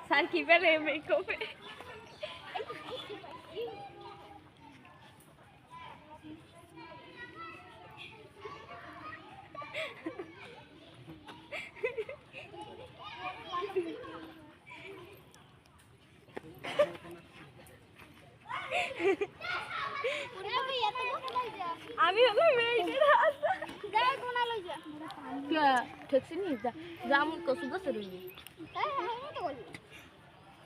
sir কি বলে মেকআপে আমি হলো মেয়েদের হাসা যা কোনা লই যা কে ঠেকছি নি যা জাম কসু দছ রই হ্যাঁ হ্যাঁ তো বলি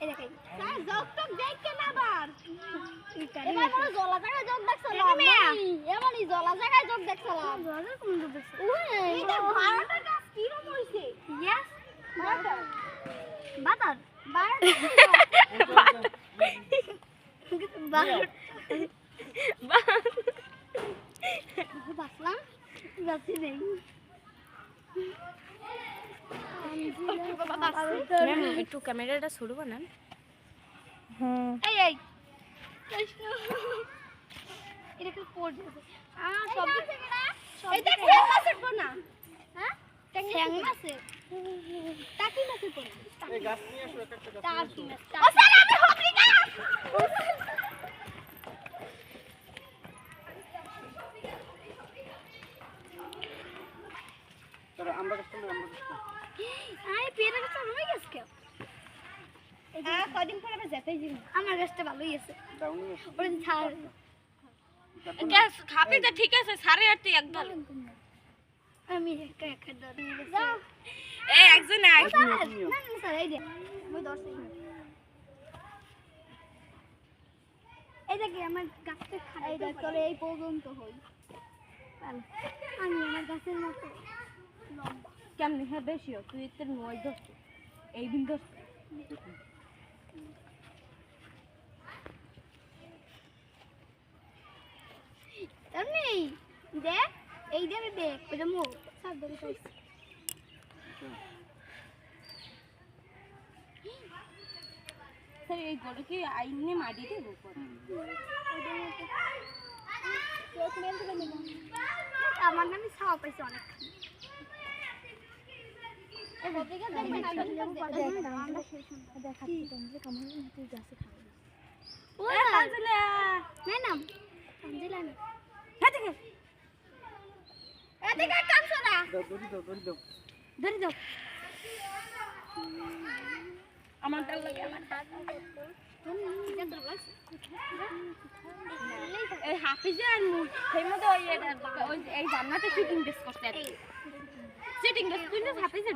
এই দেখেন স্যার জগ টক দেখকে না বার এবার বড় জলা জায়গায় জগ দেখছলাম এমনই জলা জায়গায় জগ দেখছলাম জলা কোন জগ দেখছ এইটা 12টা গাছ কি রকম হইছে ইয়েস বাটার বাটার বাটার বাসলাম যাচ্ছি নেই ম্যাম একটু ক্যামেরাটা শুরু বানান এই এই এটা কি কোড আছে সব এটা ঠ্যাং মাছের কোনা হ্যাঁ ঠ্যাং মাছের টাকি মাছের কোনা এই গাছ নিয়ে আসো একটা গাছ ও স্যার আমি হবলি না আমরা আরে পেরে গেছে রয়ে গেছে কেউ হ্যাঁ কদিন পর আবার যেতেই যাই আমার গাছটা ভালোই আছে ওরে ছাড় গ্যাস খাপে তো ঠিক আছে সাড়ে 8 তে একদম আমি একা একা ধরে যাও এই একজন আই না না স্যার এই দে মই ধরছি এই দেখি আমার গাছটা খাই দা চলে এই পর্যন্ত হই আমি আমার গাছের মতো লম্বা কেমনে হ্যাঁ বেশিও তুই এর নয় ধরছ এই দিন ধরছ এমনি দেখ এই দেবে দেখ ওটা মুখ সব ধরে পাইছি স্যার এই গড়ে কি আইনে মাটি দেব পরে আমার নামে ছাওয়া পাইছে অনেক আমার ডাল লাগে আমার এই হাফিজে আর মুই সেই মতো ওই এই জান্নাতে সিটিং ড্রেস করতে সিটিং ড্রেস তুই না হাফিজের